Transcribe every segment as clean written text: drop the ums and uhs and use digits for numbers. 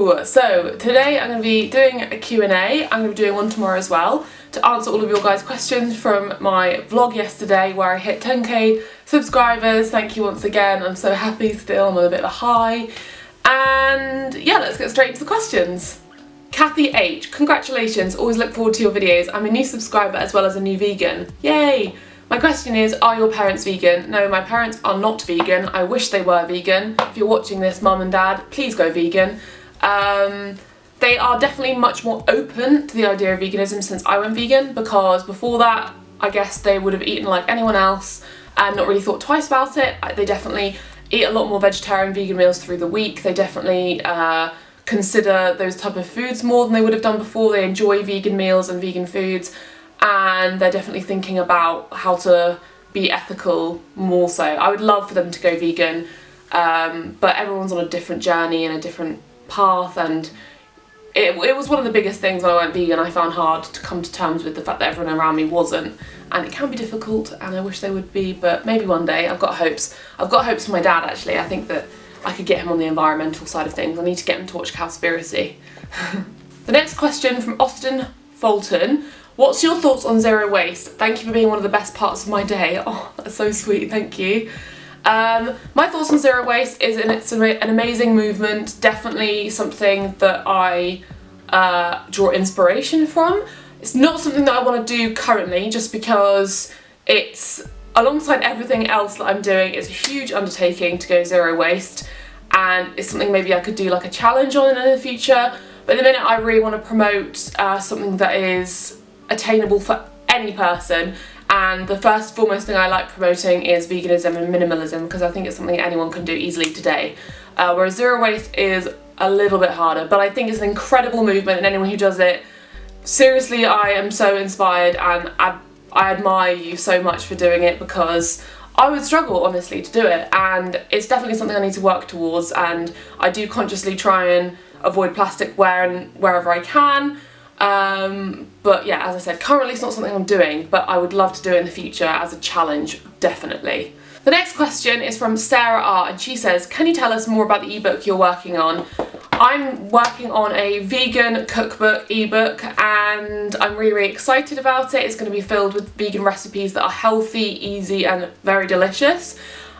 So today I'm going to be doing a Q&A. I'm going to be doing one tomorrow as well to answer all of your guys' questions from my vlog yesterday where I hit 10k subscribers. Thank you once again. I'm so happy still. I'm on a bit of a high. And yeah, let's get straight into the questions. Kathy H, congratulations. Always look forward to your videos. I'm a new subscriber as well as a new vegan. Yay! My question is, are your parents vegan? No, my parents are not vegan. I wish they were vegan. If you're watching this, mum and dad, please go vegan. They are definitely much more open to the idea of veganism since I went vegan, because before that, I guess they would have eaten like anyone else and not really thought twice about it. They definitely eat a lot more vegetarian, vegan meals through the week. They definitely consider those type of foods more than they would have done before. They enjoy vegan meals and vegan foods, and they're definitely thinking about how to be ethical more so. I would love for them to go vegan, but everyone's on a different journey and a different path, and it was one of the biggest things when I went vegan. I found hard to come to terms with the fact that everyone around me wasn't, and it can be difficult, and I wish they would be, but maybe one day. I've got hopes. I've got hopes for my dad, actually. I think that I could get him on the environmental side of things. I need to get him to watch Cowspiracy. The next question from Austin Fulton. What's your thoughts on zero waste? Thank you for being one of the best parts of my day. Oh, that's so sweet, thank you. My thoughts on zero waste is it's an amazing movement, definitely something that I draw inspiration from. It's not something that I want to do currently, just because it's, alongside everything else that I'm doing, it's a huge undertaking to go zero waste, and it's something maybe I could do like a challenge on in the future, but at the minute I really want to promote something that is attainable for any person. And the first foremost thing I like promoting is veganism and minimalism, because I think it's something anyone can do easily today. Whereas zero waste is a little bit harder, but I think it's an incredible movement, and anyone who does it, seriously, I am so inspired, and I admire you so much for doing it, because I would struggle, honestly, to do it, and it's definitely something I need to work towards, and I do consciously try and avoid plastic wherever I can. But yeah, as I said, currently it's not something I'm doing, but I would love to do it in the future as a challenge, definitely. The next question is from Sarah R, and she says, can you tell us more about the ebook you're working on? I'm working on a vegan cookbook ebook, and I'm really excited about it. It's going to be filled with vegan recipes that are healthy, easy and very delicious.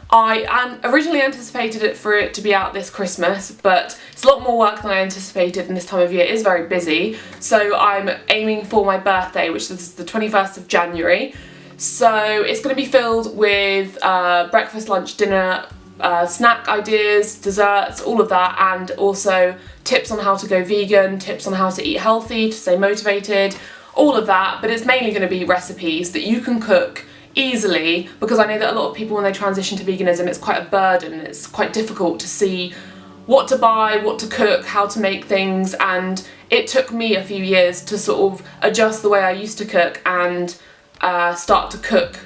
I originally anticipated it for it to be out this Christmas, but it's a lot more work than I anticipated, and this time of year is very busy. So I'm aiming for my birthday, which is the 21st of January. So it's going to be filled with breakfast, lunch, dinner, snack ideas, desserts, all of that, and also tips on how to go vegan, tips on how to eat healthy, to stay motivated, all of that. But it's mainly going to be recipes that you can cook easily, because I know that a lot of people, when they transition to veganism, it's quite a burden. It's quite difficult to see what to buy, what to cook, how to make things, and it took me a few years to sort of adjust the way I used to cook and start to cook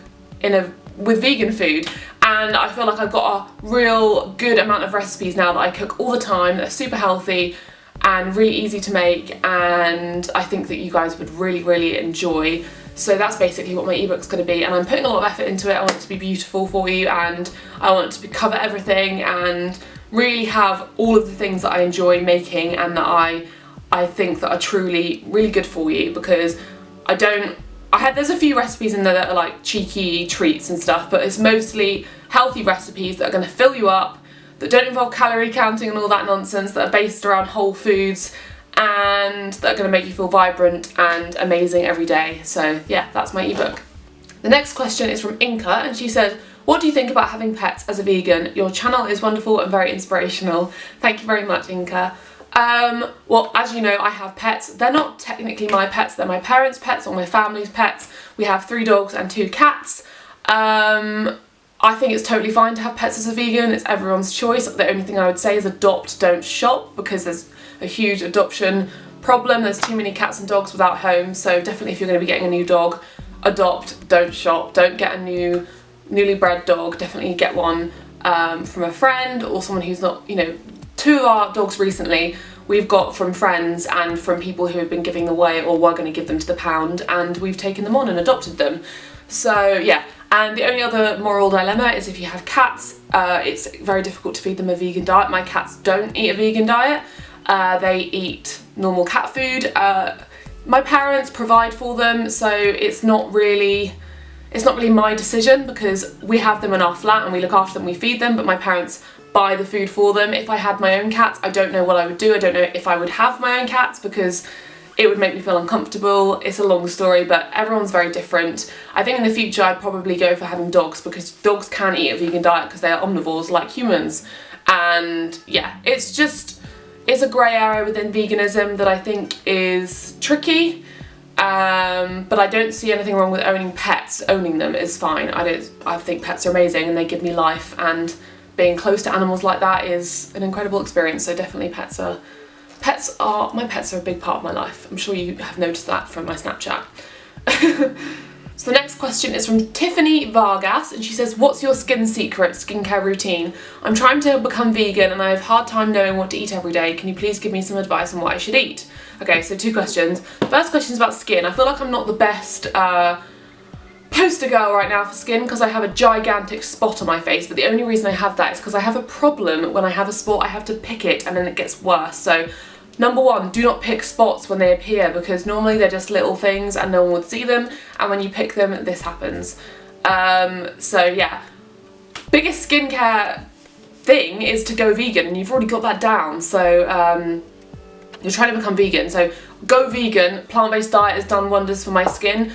with vegan food. And I feel like I've got a real good amount of recipes now that I cook all the time. They're super healthy and really easy to make, and I think that you guys would really enjoy. So that's basically what my ebook's going to be, and I'm putting a lot of effort into it. I want it to be beautiful for you, and I want it to cover everything and really have all of the things that I enjoy making and that I think that are truly really good for you, because there's a few recipes in there that are like cheeky treats and stuff, but it's mostly healthy recipes that are going to fill you up, that don't involve calorie counting and all that nonsense, that are based around whole foods, and that are going to make you feel vibrant and amazing every day. So yeah, that's my ebook. The next question is from Inka, and she said, what do you think about having pets as a vegan? Your channel is wonderful and very inspirational. Thank you very much, Inka. Well, as you know, I have pets. They're not technically my pets, they're my parents' pets or my family's pets. We have 3 dogs and 2 cats. I think it's totally fine to have pets as a vegan. It's everyone's choice. The only thing I would say is adopt, don't shop, because there's a huge adoption problem. There's too many cats and dogs without homes, so definitely if you're going to be getting a new dog, adopt, don't shop. Don't get a newly bred dog. Definitely get one from a friend or someone who's not, 2 of our dogs recently we've got from friends and from people who have been giving them away or were going to give them to the pound, and we've taken them on and adopted them. So yeah, and the only other moral dilemma is if you have cats, it's very difficult to feed them a vegan diet. My cats don't eat a vegan diet. They eat normal cat food. My parents provide for them, so it's not really my decision because we have them in our flat and we look after them, we feed them, but my parents buy the food for them. If I had my own cats, I don't know what I would do. I don't know if I would have my own cats because it would make me feel uncomfortable. It's a long story, but everyone's very different. I think in the future I'd probably go for having dogs because dogs can eat a vegan diet because they are omnivores like humans. And yeah, it's a grey area within veganism that I think is tricky. But I don't see anything wrong with owning pets. Owning them is fine. I think pets are amazing and they give me life, and being close to animals like that is an incredible experience. So definitely my pets are a big part of my life. I'm sure you have noticed that from my Snapchat. So the next question is from Tiffany Vargas, and she says, what's your skincare routine? I'm trying to become vegan and I have a hard time knowing what to eat every day. Can you please give me some advice on what I should eat? Okay, so 2 questions. The first question is about skin. I feel like I'm not the best poster girl right now for skin because I have a gigantic spot on my face, but the only reason I have that is because I have a problem. When I have a spot, I have to pick it and then it gets worse. So number 1, do not pick spots when they appear because normally they're just little things and no one would see them, and when you pick them, this happens. So yeah, biggest skincare thing is to go vegan, and you've already got that down. So you're trying to become vegan, so go vegan. Plant-based diet has done wonders for my skin.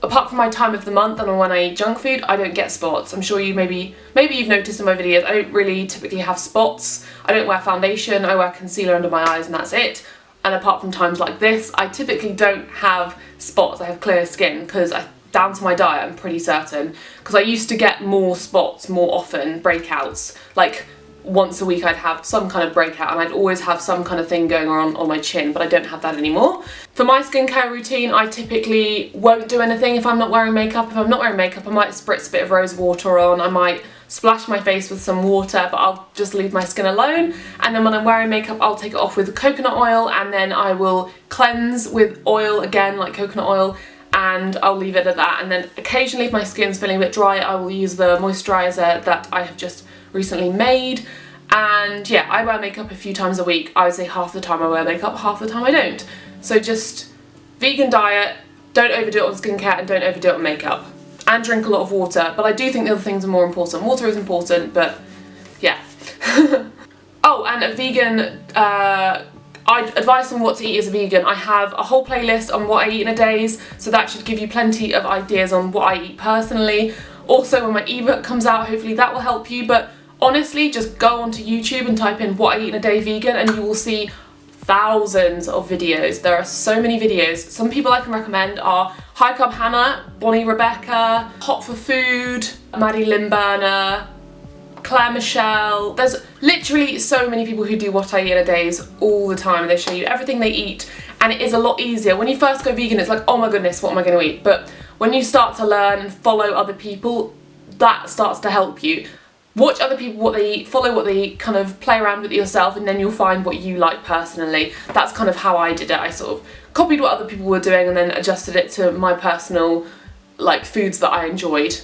Apart from my time of the month and when I eat junk food, I don't get spots. I'm sure you maybe you've noticed in my videos, I don't really typically have spots. I don't wear foundation, I wear concealer under my eyes and that's it. And apart from times like this, I typically don't have spots. I have clear skin because down to my diet, I'm pretty certain. Because I used to get more spots more often, breakouts. Like once a week I'd have some kind of breakout and I'd always have some kind of thing going on my chin, but I don't have that anymore. For my skincare routine, I typically won't do anything if I'm not wearing makeup. If I'm not wearing makeup, I might spritz a bit of rose water on, I might splash my face with some water, but I'll just leave my skin alone. And then when I'm wearing makeup, I'll take it off with coconut oil, and then I will cleanse with oil again, like coconut oil, and I'll leave it at that. And then occasionally if my skin's feeling a bit dry, I will use the moisturiser that I have just recently made. And yeah, I wear makeup a few times a week. I would say half the time I wear makeup, half the time I don't. So just vegan diet, don't overdo it on skincare and don't overdo it on makeup. And drink a lot of water, but I do think the other things are more important. Water is important, but yeah. Oh, and a vegan, advice on what to eat as a vegan. I have a whole playlist on what I eat in a days, so that should give you plenty of ideas on what I eat personally. Also, when my ebook comes out, hopefully that will help you, but honestly, just go onto YouTube and type in what I eat in a day vegan and you will see thousands of videos. There are so many videos. Some people I can recommend are High Carb Hannah, Bonnie Rebecca, Hot for Food, Madeleine, Claire Michelle. There's literally so many people who do what I eat in a days all the time. They show you everything they eat, and it is a lot easier. When you first go vegan, it's like, oh my goodness, what am I going to eat? But when you start to learn and follow other people, that starts to help you. Watch other people what they eat, follow what they eat, kind of play around with it yourself, and then you'll find what you like personally. That's kind of how I did it. I sort of copied what other people were doing and then adjusted it to my personal foods that I enjoyed.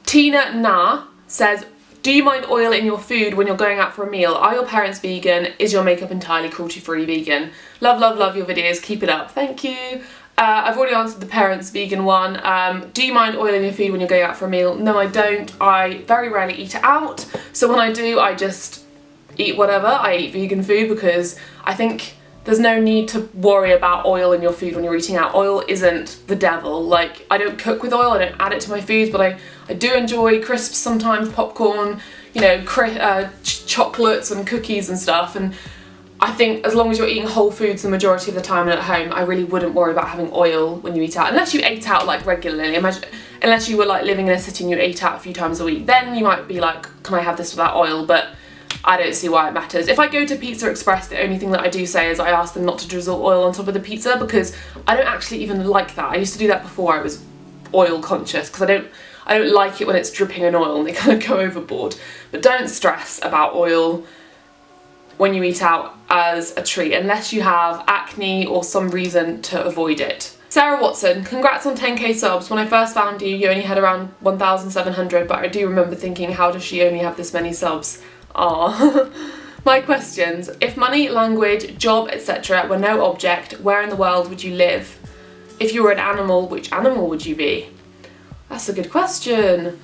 Tina Na says, do you mind oil in your food when you're going out for a meal? Are your parents vegan? Is your makeup entirely cruelty-free vegan? Love, love, love your videos. Keep it up. Thank you. I've already answered the parents vegan one. Do you mind oil in your food when you're going out for a meal? No, I don't. I very rarely eat it out. So when I do, I just eat whatever. I eat vegan food because I think there's no need to worry about oil in your food when you're eating out. Oil isn't the devil. I don't cook with oil, I don't add it to my foods, but I do enjoy crisps sometimes, popcorn, you know, chocolates and cookies and stuff. And I think as long as you're eating whole foods the majority of the time and at home, I really wouldn't worry about having oil when you eat out. Unless you ate out regularly. Unless you were living in a city and you ate out a few times a week, then you might be like, can I have this without oil? But I don't see why it matters. If I go to Pizza Express, the only thing that I do say is I ask them not to drizzle oil on top of the pizza because I don't actually even like that. I used to do that before I was oil conscious because I don't like it when it's dripping in oil and they kind of go overboard. But don't stress about oil when you eat out as a treat, unless you have acne or some reason to avoid it. Sarah Watson, congrats on 10k subs. When I first found you, you only had around 1,700, but I do remember thinking, how does she only have this many subs? Aww. My questions. If money, language, job, etc. were no object, where in the world would you live? If you were an animal, which animal would you be? That's a good question.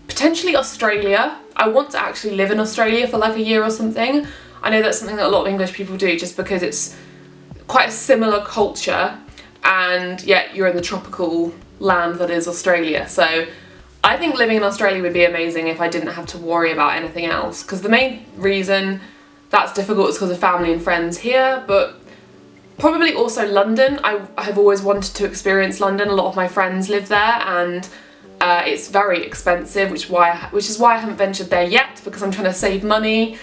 Potentially Australia. I want to actually live in Australia for like a year or something. I know that's something that a lot of English people do just because it's quite a similar culture, and yet you're in the tropical land that is Australia. So I think living in Australia would be amazing if I didn't have to worry about anything else, because the main reason that's difficult is because of family and friends here, but probably also London. I have always wanted to experience London. A lot of my friends live there, and it's very expensive, which is why I haven't ventured there yet, because I'm trying to save money.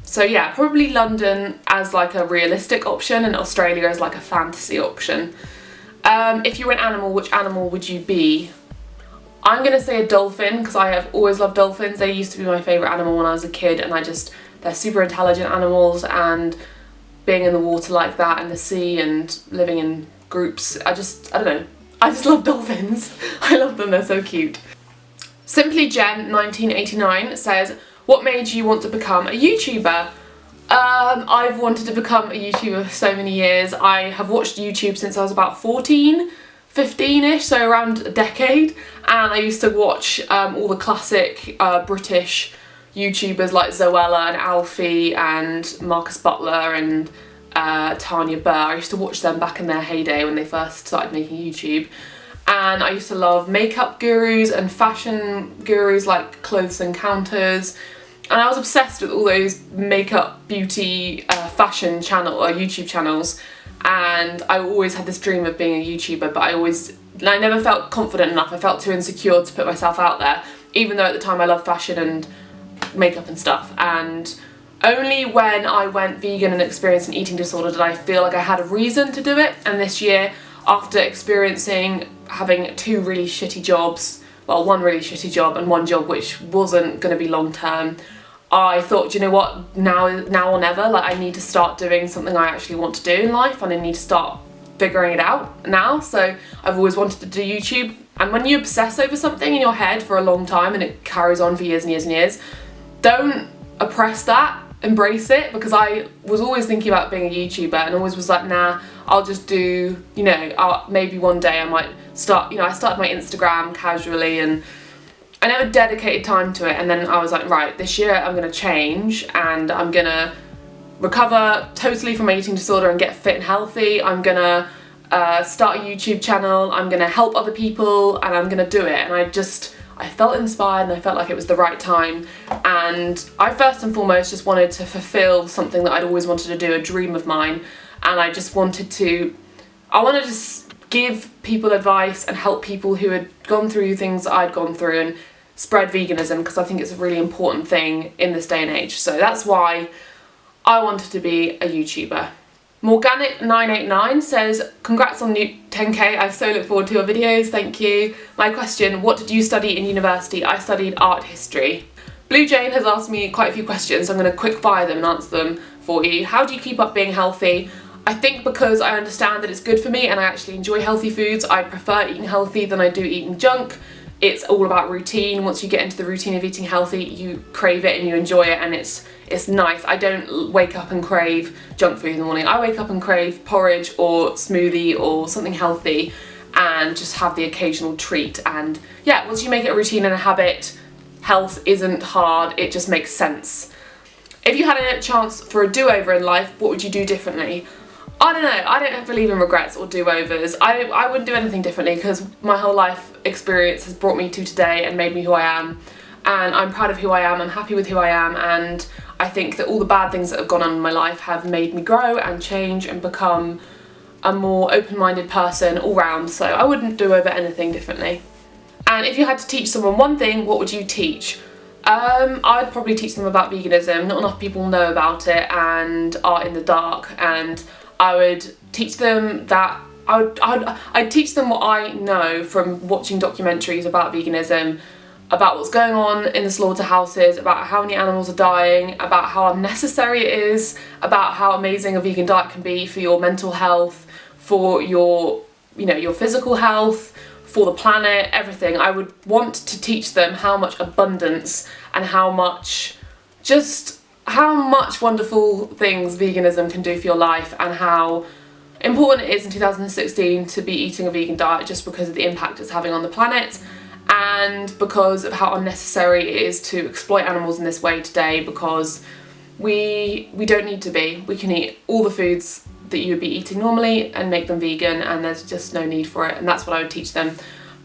So yeah, probably London as like a realistic option and Australia as like a fantasy option. If you were an animal, which animal would you be? I'm gonna say a dolphin, because I have always loved dolphins. They used to be my favourite animal when I was a kid, and they're super intelligent animals, and being in the water like that and the sea and living in groups, I don't know. I just love dolphins. I love them, they're so cute. Simply Jen 1989 says, what made you want to become a YouTuber? I've wanted to become a YouTuber for so many years. I have watched YouTube since I was about 14, 15ish, so around a decade, and I used to watch all the classic British YouTubers like Zoella and Alfie and Marcus Butler and Tanya Burr. I used to watch them back in their heyday when they first started making YouTube, and I used to love makeup gurus and fashion gurus like Clothes Encounters, and I was obsessed with all those makeup, beauty, fashion YouTube channels, and I always had this dream of being a YouTuber, but I never felt confident enough. I felt too insecure to put myself out there, even though at the time I loved fashion and makeup and stuff. And only when I went vegan and experienced an eating disorder did I feel like I had a reason to do it. And this year, after having two really shitty jobs, well, one really shitty job and one job which wasn't going to be long term, I thought, you know what, now or never, like I need to start doing something I actually want to do in life, and I need to start figuring it out now. So I've always wanted to do YouTube, and when you obsess over something in your head for a long time and it carries on for years and years and years, don't oppress that, embrace it, because I was always thinking about being a YouTuber and always was like, nah, I'll just do, maybe one day I might start, I started my Instagram casually and I never dedicated time to it, and then I was like, right, this year I'm going to change and I'm going to recover totally from my eating disorder and get fit and healthy. I'm going to start a YouTube channel, I'm going to help other people, and I'm going to do it. And I felt inspired and I felt like it was the right time, and I first and foremost just wanted to fulfill something that I'd always wanted to do, a dream of mine, and I wanted to just give people advice and help people who had gone through things that I'd gone through and spread veganism, because I think it's a really important thing in this day and age. So that's why I wanted to be a YouTuber. Morganic989 says, congrats on new 10k, I so look forward to your videos, thank you. My question, what did you study in university? I studied art history. Blue Jane has asked me quite a few questions, so I'm going to quick fire them and answer them for you. How do you keep up being healthy? I think because I understand that it's good for me and I actually enjoy healthy foods. I prefer eating healthy than I do eating junk. It's all about routine. Once you get into the routine of eating healthy, you crave it and you enjoy it, and it's nice. I don't wake up and crave junk food in the morning. I wake up and crave porridge or smoothie or something healthy and just have the occasional treat. And yeah, once you make it a routine and a habit, health isn't hard, it just makes sense. If you had a chance for a do-over in life, what would you do differently? I don't know, I don't believe in regrets or do-overs. I wouldn't do anything differently, because my whole life experience has brought me to today and made me who I am. And I'm proud of who I am, I'm happy with who I am, and I think that all the bad things that have gone on in my life have made me grow and change and become a more open-minded person all round, so I wouldn't do over anything differently. And if you had to teach someone one thing, what would you teach? I'd probably teach them about veganism. Not enough people know about it and are in the dark, and I would teach them that I'd teach them what I know from watching documentaries about veganism, about what's going on in the slaughterhouses, about how many animals are dying, about how unnecessary it is, about how amazing a vegan diet can be for your mental health, for your physical health, for the planet, everything. I would want to teach them how much abundance and how much just how much wonderful things veganism can do for your life, and how important it is in 2016 to be eating a vegan diet just because of the impact it's having on the planet, and because of how unnecessary it is to exploit animals in this way today, because we don't need to be. We can eat all the foods that you would be eating normally and make them vegan, and there's just no need for it, and that's what I would teach them.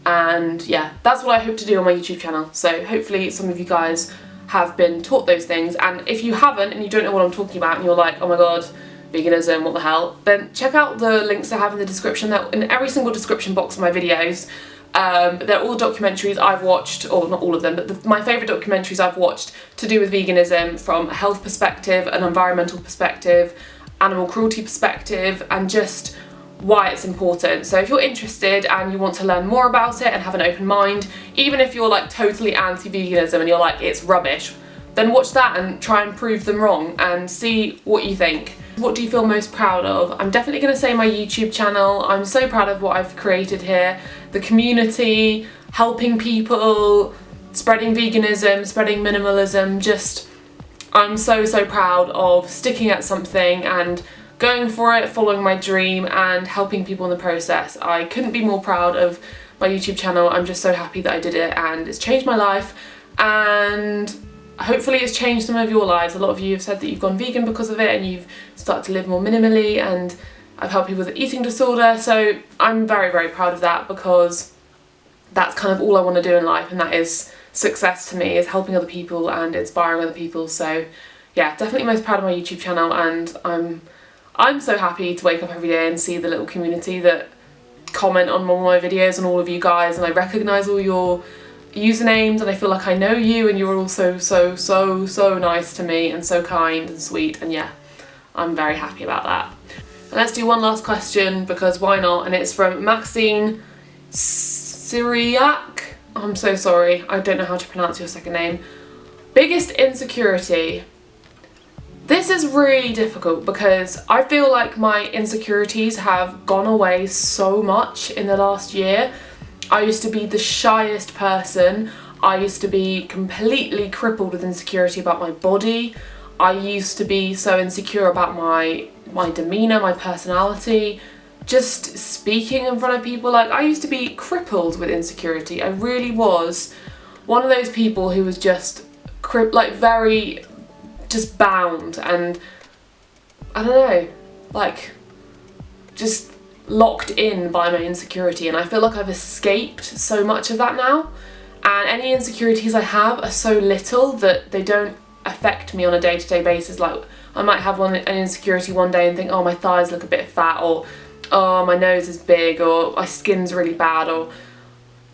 And yeah, that's what I hope to do on my YouTube channel. So hopefully some of you guys have been taught those things, and if you haven't and you don't know what I'm talking about and you're like, oh my god, veganism, what the hell, then check out the links I have in the description. They're in every single description box of my videos. They're all documentaries I've watched, or not all of them, but my favourite documentaries I've watched to do with veganism from a health perspective, an environmental perspective, animal cruelty perspective, and just why it's important. So if you're interested and you want to learn more about it and have an open mind, even if you're like totally anti-veganism and you're like, it's rubbish, then watch that and try and prove them wrong and see what you think. What do you feel most proud of? I'm definitely going to say my YouTube channel. I'm so proud of what I've created here. The community, helping people, spreading veganism, spreading minimalism, just I'm so proud of sticking at something and going for it, following my dream and helping people in the process. I couldn't be more proud of my YouTube channel. I'm just so happy that I did it, and it's changed my life, and hopefully it's changed some of your lives. A lot of you have said that you've gone vegan because of it and you've started to live more minimally, and I've helped people with an eating disorder, so I'm very proud of that, because that's kind of all I want to do in life, and that is success to me, is helping other people and inspiring other people. So yeah, definitely most proud of my YouTube channel, and I'm so happy to wake up every day and see the little community that comment on all my videos and all of you guys, and I recognise all your usernames and I feel like I know you, and you're all so nice to me and so kind and sweet, and yeah, I'm very happy about that. And let's do one last question, because why not? And it's from Maxine Syriac. I'm so sorry, I don't know how to pronounce your second name. Biggest insecurity. This is really difficult because I feel like my insecurities have gone away so much in the last year. I used to be the shyest person. I used to be completely crippled with insecurity about my body. I used to be so insecure about my demeanour, my personality, just speaking in front of people. Like, I used to be crippled with insecurity. I really was one of those people who was just very just bound, and I don't know, like just locked in by my insecurity, and I feel like I've escaped so much of that now, and any insecurities I have are so little that they don't affect me on a day-to-day basis. Like, I might have an insecurity one day and think, oh, my thighs look a bit fat, or oh, my nose is big, or my skin's really bad, or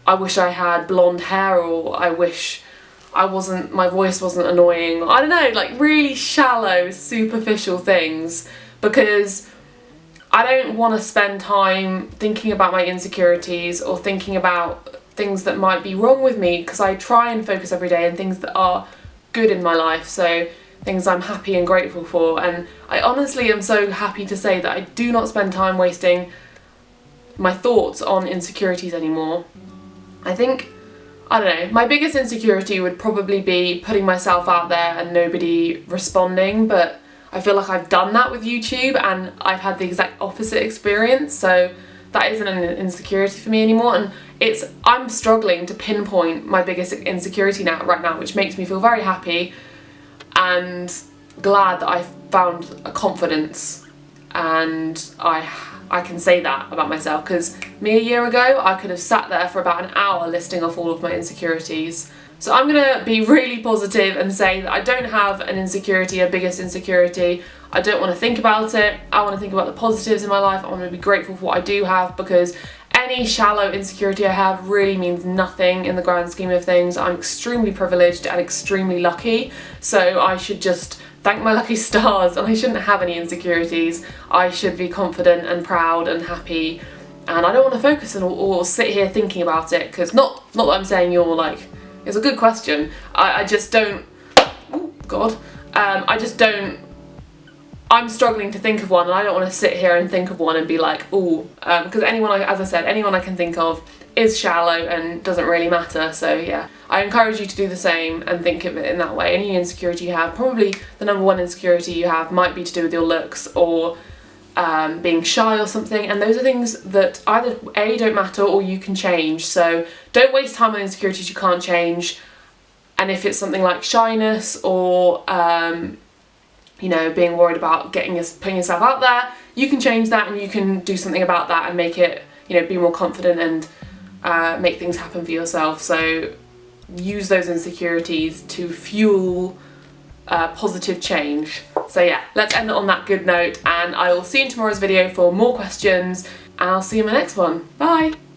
I wish I had blonde hair, or I wish my voice wasn't annoying. I don't know, like really shallow, superficial things, because I don't want to spend time thinking about my insecurities or thinking about things that might be wrong with me, because I try and focus every day on things that are good in my life, so things I'm happy and grateful for. And I honestly am so happy to say that I do not spend time wasting my thoughts on insecurities anymore. I think, I don't know, my biggest insecurity would probably be putting myself out there and nobody responding, but I feel like I've done that with YouTube and I've had the exact opposite experience, so that isn't an insecurity for me anymore. And I'm struggling to pinpoint my biggest insecurity right now, which makes me feel very happy and glad that I've found a confidence, and I can say that about myself, because me a year ago I could have sat there for about an hour listing off all of my insecurities. So I'm gonna be really positive and say that I don't have an insecurity, a biggest insecurity. I don't want to think about it. I want to think about the positives in my life. I want to be grateful for what I do have, because any shallow insecurity I have really means nothing in the grand scheme of things. I'm extremely privileged and extremely lucky, so I should just thank my lucky stars, and I shouldn't have any insecurities. I should be confident and proud and happy, and I don't want to focus on or sit here thinking about it, because not that I'm saying you're like, it's a good question. I just don't, oh God, I just don't, I'm struggling to think of one, and I don't want to sit here and think of one and be like, ooh, because anyone, as I said, anyone I can think of is shallow and doesn't really matter. So yeah, I encourage you to do the same and think of it in that way. Any insecurity you have, probably the number one insecurity you have might be to do with your looks or being shy or something, and those are things that either A, don't matter, or you can change. So don't waste time on insecurities you can't change. And if it's something like shyness or you know, being worried about putting yourself out there, you can change that and you can do something about that and make it, you know, be more confident and make things happen for yourself. So use those insecurities to fuel positive change. So yeah, let's end it on that good note, and I will see you in tomorrow's video for more questions, and I'll see you in my next one. Bye!